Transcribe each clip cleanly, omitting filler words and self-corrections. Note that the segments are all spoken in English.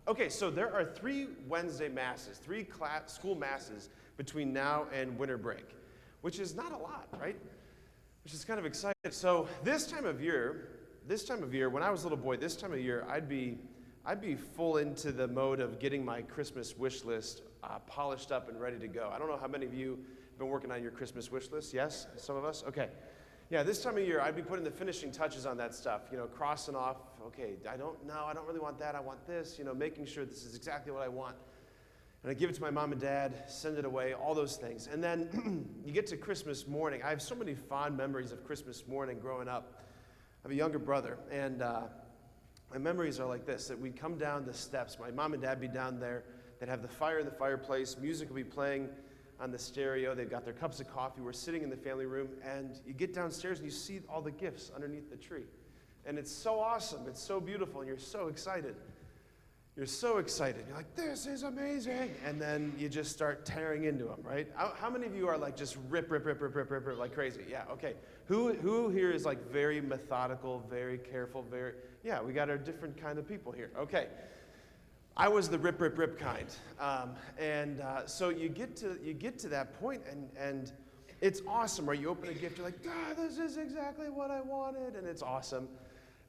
Okay, so there are 3 Wednesday masses, 3 school masses between now and winter break, which is not a lot, right? Which is kind of exciting. So this time of year, when I was a little boy, this time of year, I'd be full into the mode of getting my Christmas wish list polished up and ready to go. I don't know how many of you have been working on your Christmas wish list. Yes? Some of us? Okay. Yeah, this time of year, I'd be putting the finishing touches on that stuff, crossing off, okay, I don't really want that, I want this, making sure this is exactly what I want. And I give it to my mom and dad, send it away, all those things. And then you get to Christmas morning. I have so many fond memories of Christmas morning growing up. I have a younger brother, and my memories are like this, that we'd come down the steps. My mom and dad would be down there. They'd have the fire in the fireplace. Music would be playing on the stereo. They've got their cups of coffee. We're sitting in the family room, and you get downstairs, and you see all the gifts underneath the tree. And it's so awesome. It's so beautiful, and you're so excited. You're so excited. You're like, this is amazing. And then you just start tearing into them, right? How many of you are like just rip like crazy? Yeah, okay. Who here is like very methodical, very careful, yeah, we got our different kind of people here. Okay. I was the rip kind. So you get to that point, and it's awesome, right? You open a gift, you're like, this is exactly what I wanted, and it's awesome.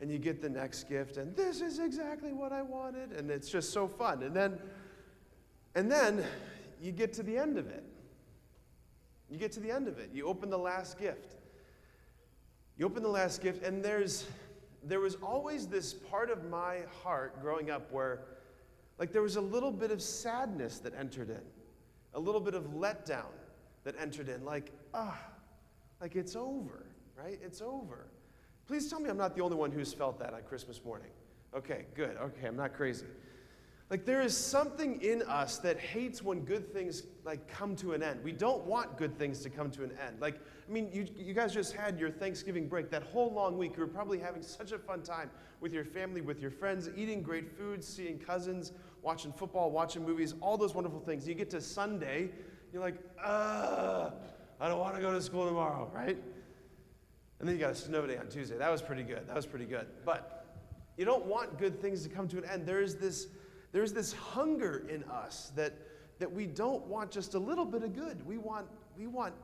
And you get the next gift, and this is exactly what I wanted, and it's just so fun. And then you get to the end of it. You get to the end of it. You open the last gift. And there was always this part of my heart growing up where, like, there was a little bit of sadness that entered in, a little bit of letdown that entered in, like it's over, right? It's over. Please tell me I'm not the only one who's felt that on Christmas morning. Okay, good. Okay, I'm not crazy. Like, there is something in us that hates when good things, like, come to an end. We don't want good things to come to an end. Like, I mean, you guys just had your Thanksgiving break. That whole long week, you were probably having such a fun time with your family, with your friends, eating great food, seeing cousins, watching football, watching movies, all those wonderful things. You get to Sunday, you're like, I don't want to go to school tomorrow, right? And then you got a snow day on Tuesday. That was pretty good. But you don't want good things to come to an end. There's this hunger in us that we don't want just a little bit of good. We want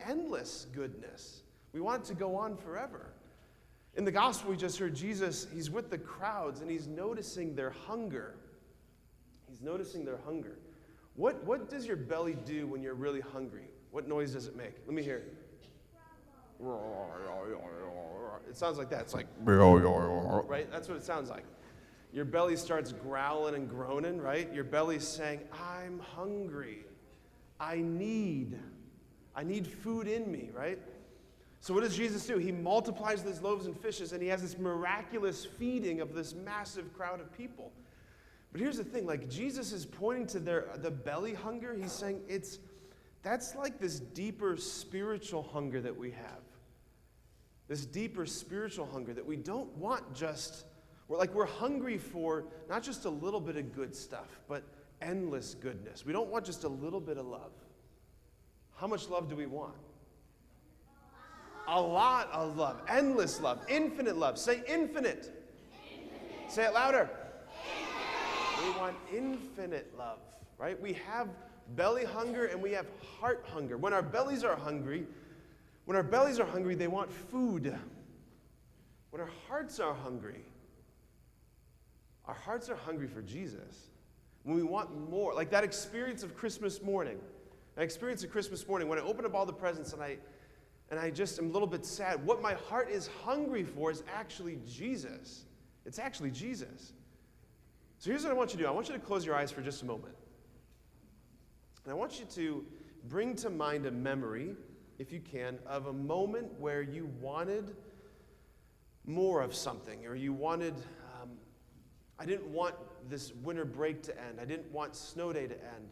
endless goodness. We want it to go on forever. In the gospel we just heard, Jesus, he's with the crowds, and he's noticing their hunger. What does your belly do when you're really hungry? What noise does it make? Let me hear it. It sounds like that. It's like, right? That's what it sounds like. Your belly starts growling and groaning, right? Your belly's saying, I'm hungry. I need food in me, right? So what does Jesus do? He multiplies these loaves and fishes, and he has this miraculous feeding of this massive crowd of people. But here's the thing, like, Jesus is pointing to the belly hunger. He's saying that's like this deeper spiritual hunger that we have. This deeper spiritual hunger that we don't want we're hungry for not just a little bit of good stuff, but endless goodness. We don't want just a little bit of love. How much love do we want? A lot of love, endless love, infinite love. Say infinite. Say it louder. We want infinite love, right? We have belly hunger and we have heart hunger. When our bellies are hungry, they want food. When our hearts are hungry for Jesus. When we want more, like that experience of Christmas morning. When I open up all the presents and I just am a little bit sad. What my heart is hungry for is actually Jesus. It's actually Jesus. So here's what I want you to do. I want you to close your eyes for just a moment. And I want you to bring to mind a memory, if you can, of a moment where you wanted more of something, or you wanted, I didn't want this winter break to end. I didn't want snow day to end.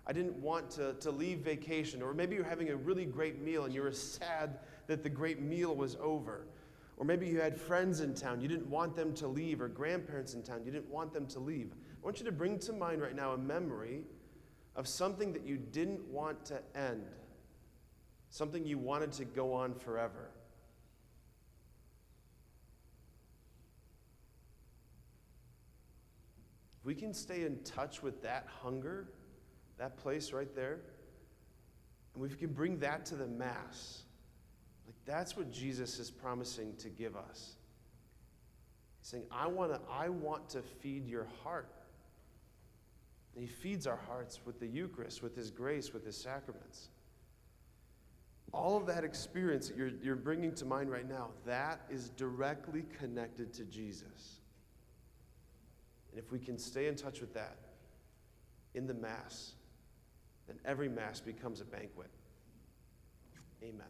I didn't want to leave vacation. Or maybe you're having a really great meal and you were sad that the great meal was over. Or maybe you had friends in town. You didn't want them to leave, or grandparents in town. You didn't want them to leave. I want you to bring to mind right now a memory of something that you didn't want to end. Something you wanted to go on forever. if we can stay in touch with that hunger, that place right there, and we can bring that to the Mass, like that's what Jesus is promising to give us. He's saying, I want to feed your heart. And he feeds our hearts with the Eucharist, with his grace, with his sacraments. All of that experience that you're bringing to mind right now, that is directly connected to Jesus. And if we can stay in touch with that in the Mass, then every Mass becomes a banquet. Amen.